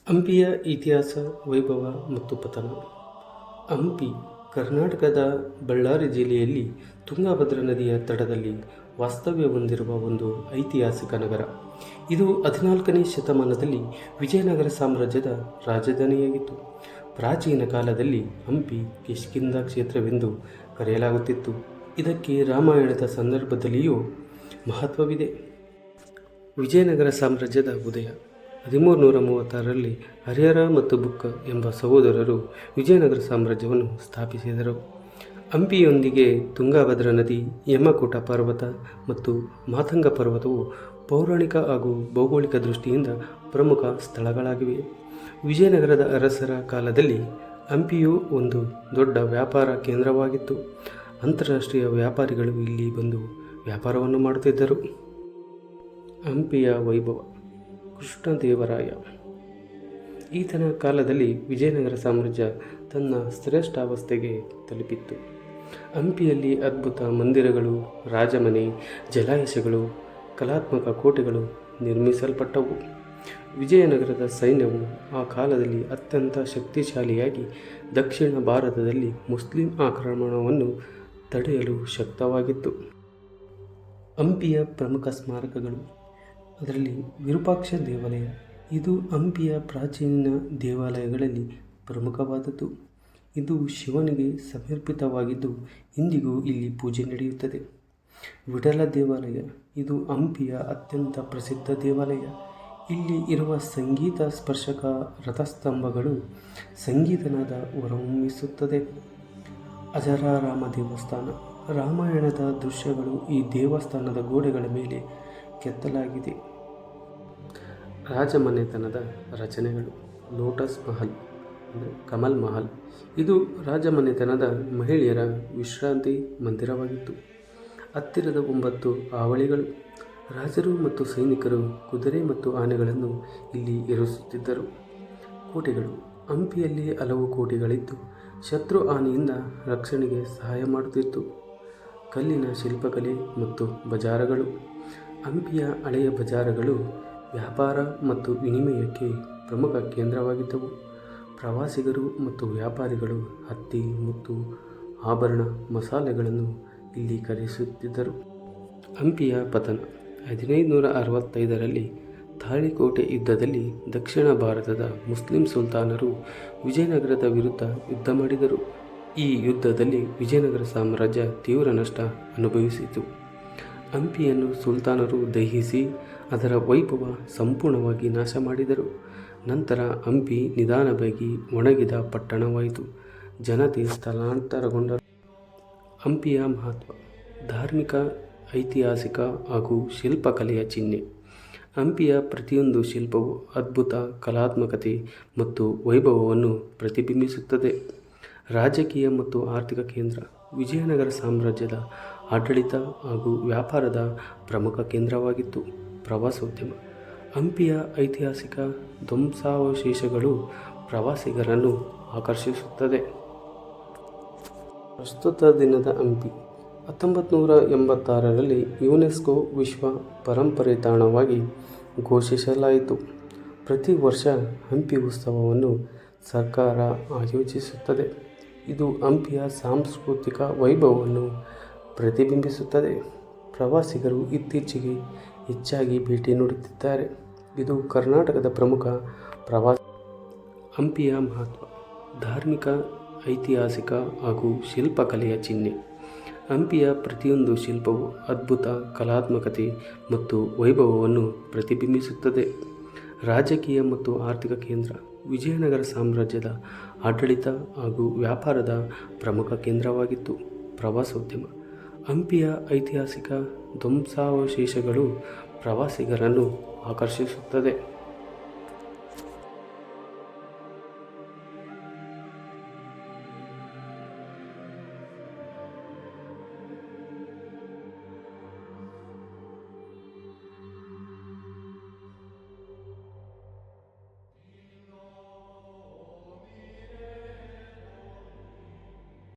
ಹಂಪಿಯ ಇತಿಹಾಸ, ವೈಭವ ಮತ್ತು ಪತನ. ಹಂಪಿ ಕರ್ನಾಟಕದ ಬಳ್ಳಾರಿ ಜಿಲ್ಲೆಯಲ್ಲಿ ತುಂಗಭದ್ರಾ ನದಿಯ ತಟದಲ್ಲಿ ವಾಸ್ತವ್ಯ ಹೊಂದಿರುವ ಒಂದು ಐತಿಹಾಸಿಕ ನಗರ. ಇದು 14ನೇ ಶತಮಾನದಲ್ಲಿ ವಿಜಯನಗರ ಸಾಮ್ರಾಜ್ಯದ ರಾಜಧಾನಿಯಾಗಿತ್ತು. ಪ್ರಾಚೀನ ಕಾಲದಲ್ಲಿ ಹಂಪಿ ಕಿಷ್ಕಿಂಧ ಕ್ಷೇತ್ರವೆಂದು ಕರೆಯಲಾಗುತ್ತಿತ್ತು. ಇದಕ್ಕೆ ರಾಮಾಯಣದ ಸಂದರ್ಭದಲ್ಲಿಯೂ ಮಹತ್ವವಿದೆ. ವಿಜಯನಗರ ಸಾಮ್ರಾಜ್ಯದ ಉದಯ 1336ರಲ್ಲಿ ಹರಿಹರ ಮತ್ತು ಬುಕ್ಕ ಎಂಬ ಸಹೋದರರು ವಿಜಯನಗರ ಸಾಮ್ರಾಜ್ಯವನ್ನು ಸ್ಥಾಪಿಸಿದರು. ಹಂಪಿಯೊಂದಿಗೆ ತುಂಗಭದ್ರಾ ನದಿ, ಹೇಮಕೂಟ ಪರ್ವತ ಮತ್ತು ಮಾತಂಗ ಪರ್ವತವು ಪೌರಾಣಿಕ ಹಾಗೂ ಭೌಗೋಳಿಕ ದೃಷ್ಟಿಯಿಂದ ಪ್ರಮುಖ ಸ್ಥಳಗಳಾಗಿವೆ. ವಿಜಯನಗರದ ಅರಸರ ಕಾಲದಲ್ಲಿ ಹಂಪಿಯು ಒಂದು ದೊಡ್ಡ ವ್ಯಾಪಾರ ಕೇಂದ್ರವಾಗಿತ್ತು. ಅಂತಾರಾಷ್ಟ್ರೀಯ ವ್ಯಾಪಾರಿಗಳು ಇಲ್ಲಿ ಬಂದು ವ್ಯಾಪಾರವನ್ನು ಮಾಡುತ್ತಿದ್ದರು. ಹಂಪಿಯ ವೈಭವ. ಕೃಷ್ಣದೇವರಾಯ ಈತನ ಕಾಲದಲ್ಲಿ ವಿಜಯನಗರ ಸಾಮ್ರಾಜ್ಯ ತನ್ನ ಶ್ರೇಷ್ಠಾವಸ್ಥೆಗೆ ತಲುಪಿತ್ತು. ಹಂಪಿಯಲ್ಲಿ ಅದ್ಭುತ ಮಂದಿರಗಳು, ರಾಜಮನೆ, ಜಲಾಶಯಗಳು, ಕಲಾತ್ಮಕ ಕೋಟೆಗಳು ನಿರ್ಮಿಸಲ್ಪಟ್ಟವು. ವಿಜಯನಗರದ ಸೈನ್ಯವು ಆ ಕಾಲದಲ್ಲಿ ಅತ್ಯಂತ ಶಕ್ತಿಶಾಲಿಯಾಗಿ ದಕ್ಷಿಣ ಭಾರತದಲ್ಲಿ ಮುಸ್ಲಿಂ ಆಕ್ರಮಣವನ್ನು ತಡೆಯಲು ಶಕ್ತವಾಗಿತ್ತು. ಹಂಪಿಯ ಪ್ರಮುಖ ಸ್ಮಾರಕಗಳು. ಅದರಲ್ಲಿ ವಿರೂಪಾಕ್ಷ ದೇವಾಲಯ. ಇದು ಹಂಪಿಯ ಪ್ರಾಚೀನ ದೇವಾಲಯಗಳಲ್ಲಿ ಪ್ರಮುಖವಾದದ್ದು. ಇದು ಶಿವನಿಗೆ ಸಮರ್ಪಿತವಾಗಿದ್ದು ಇಂದಿಗೂ ಇಲ್ಲಿ ಪೂಜೆ ನಡೆಯುತ್ತದೆ. ವಿಠಲ ದೇವಾಲಯ. ಇದು ಹಂಪಿಯ ಅತ್ಯಂತ ಪ್ರಸಿದ್ಧ ದೇವಾಲಯ. ಇಲ್ಲಿ ಇರುವ ಸಂಗೀತ ಸ್ಪರ್ಶಕ ರಥಸ್ತಂಭಗಳು ಸಂಗೀತನಾದ ಹೊರಹೊಮ್ಮಿಸುತ್ತದೆ. ಅಜರಾರಾಮ ದೇವಸ್ಥಾನ. ರಾಮಾಯಣದ ದೃಶ್ಯಗಳು ಈ ದೇವಸ್ಥಾನದ ಗೋಡೆಗಳ ಮೇಲೆ ಕೆತ್ತಲಾಗಿದೆ. ರಾಜಮನೆತನದ ರಚನೆಗಳು. ಲೋಟಸ್ ಮಹಲ್ ಅಂದರೆ ಕಮಲ್ ಮಹಲ್. ಇದು ರಾಜಮನೆತನದ ಮಹಿಳೆಯರ ವಿಶ್ರಾಂತಿ ಮಂದಿರವಾಗಿತ್ತು. ಹತ್ತಿರದ 9 ಆವಳಿಗಳು. ರಾಜರು ಮತ್ತು ಸೈನಿಕರು ಕುದುರೆ ಮತ್ತು ಆನೆಗಳನ್ನು ಇಲ್ಲಿ ಇರಿಸುತ್ತಿದ್ದರು. ಕೋಟೆಗಳು. ಹಂಪಿಯಲ್ಲಿ ಹಲವು ಕೋಟೆಗಳಿದ್ದು ಶತ್ರು ಹಾನಿಯಿಂದ ರಕ್ಷಣೆಗೆ ಸಹಾಯ ಮಾಡುತ್ತಿತ್ತು. ಕಲ್ಲಿನ ಶಿಲ್ಪಕಲೆ ಮತ್ತು ಬಜಾರಗಳು. ಹಂಪಿಯ ಹಳೆಯ ಬಜಾರಗಳು ವ್ಯಾಪಾರ ಮತ್ತು ವಿನಿಮಯಕ್ಕೆ ಪ್ರಮುಖ ಕೇಂದ್ರವಾಗಿದ್ದವು. ಪ್ರವಾಸಿಗರು ಮತ್ತು ವ್ಯಾಪಾರಿಗಳು ಹತ್ತಿ, ಮುತ್ತು, ಆಭರಣ, ಮಸಾಲೆಗಳನ್ನು ಇಲ್ಲಿ ಖರೀದಿಸುತ್ತಿದ್ದರು. ಹಂಪಿಯ ಪತನ. 1565ರಲ್ಲಿ ತಾಳಿಕೋಟೆ ಯುದ್ಧದಲ್ಲಿ ದಕ್ಷಿಣ ಭಾರತದ ಮುಸ್ಲಿಂ ಸುಲ್ತಾನರು ವಿಜಯನಗರದ ವಿರುದ್ಧ ಯುದ್ಧ ಮಾಡಿದರು. ಈ ಯುದ್ಧದಲ್ಲಿ ವಿಜಯನಗರ ಸಾಮ್ರಾಜ್ಯ ತೀವ್ರ ನಷ್ಟ ಅನುಭವಿಸಿತು. ಹಂಪಿಯನ್ನು ಸುಲ್ತಾನರು ದಹಿಸಿ ಅದರ ವೈಭವ ಸಂಪೂರ್ಣವಾಗಿ ನಾಶ ಮಾಡಿದರು. ನಂತರ ಹಂಪಿ ನಿಧಾನವಾಗಿ ಒಣಗಿದ ಪಟ್ಟಣವಾಯಿತು. ಜನತೆ ಸ್ಥಳಾಂತರಗೊಂಡರು. ಹಂಪಿಯ ಮಹತ್ವ. ಧಾರ್ಮಿಕ, ಐತಿಹಾಸಿಕ ಹಾಗೂ ಶಿಲ್ಪಕಲೆಯ ಚಿಹ್ನೆ. ಹಂಪಿಯ ಪ್ರತಿಯೊಂದು ಶಿಲ್ಪವು ಅದ್ಭುತ ಕಲಾತ್ಮಕತೆ ಮತ್ತು ವೈಭವವನ್ನು ಪ್ರತಿಬಿಂಬಿಸುತ್ತದೆ. ರಾಜಕೀಯ ಮತ್ತು ಆರ್ಥಿಕ ಕೇಂದ್ರ. ವಿಜಯನಗರ ಸಾಮ್ರಾಜ್ಯದ ಆಡಳಿತ ಹಾಗೂ ವ್ಯಾಪಾರದ ಪ್ರಮುಖ ಕೇಂದ್ರವಾಗಿತ್ತು. ಪ್ರವಾಸೋದ್ಯಮ. ಹಂಪಿಯ ಐತಿಹಾಸಿಕ ಧ್ವಂಸಾವಶೇಷಗಳು ಪ್ರವಾಸಿಗರನ್ನು ಆಕರ್ಷಿಸುತ್ತದೆ. ಪ್ರಸ್ತುತ ದಿನದ ಹಂಪಿ. 1986ರಲ್ಲಿ ಯುನೆಸ್ಕೋ ವಿಶ್ವ ಪರಂಪರೆ ತಾಣವಾಗಿ ಘೋಷಿಸಲಾಯಿತು. ಪ್ರತಿ ವರ್ಷ ಹಂಪಿ ಉತ್ಸವವನ್ನು ಸರ್ಕಾರ ಆಯೋಜಿಸುತ್ತದೆ. ಇದು ಹಂಪಿಯ ಸಾಂಸ್ಕೃತಿಕ ವೈಭವವನ್ನು ಪ್ರತಿಬಿಂಬಿಸುತ್ತದೆ. ಪ್ರವಾಸಿಗರು ಇತ್ತೀಚೆಗೆ ಹೆಚ್ಚಾಗಿ ಭೇಟಿ ನೀಡುತ್ತಿದ್ದಾರೆ. ಇದು ಕರ್ನಾಟಕದ ಪ್ರಮುಖ ಪ್ರವಾಸ. ಹಂಪಿಯ ಮಹತ್ವ. ಧಾರ್ಮಿಕ, ಐತಿಹಾಸಿಕ ಹಾಗೂ ಶಿಲ್ಪಕಲೆಯ ಚಿಹ್ನೆ. ಹಂಪಿಯ ಪ್ರತಿಯೊಂದು ಶಿಲ್ಪವು ಅದ್ಭುತ ಕಲಾತ್ಮಕತೆ ಮತ್ತು ವೈಭವವನ್ನು ಪ್ರತಿಬಿಂಬಿಸುತ್ತದೆ. ರಾಜಕೀಯ ಮತ್ತು ಆರ್ಥಿಕ ಕೇಂದ್ರ. ವಿಜಯನಗರ ಸಾಮ್ರಾಜ್ಯದ ಆಡಳಿತ ಹಾಗೂ ವ್ಯಾಪಾರದ ಪ್ರಮುಖ ಕೇಂದ್ರವಾಗಿತ್ತು. ಪ್ರವಾಸೋದ್ಯಮ. ಹಂಪಿಯ ಐತಿಹಾಸಿಕ ಧ್ವಂಸಾವಶೇಷಗಳು ಪ್ರವಾಸಿಗರನ್ನು ಆಕರ್ಷಿಸುತ್ತದೆ.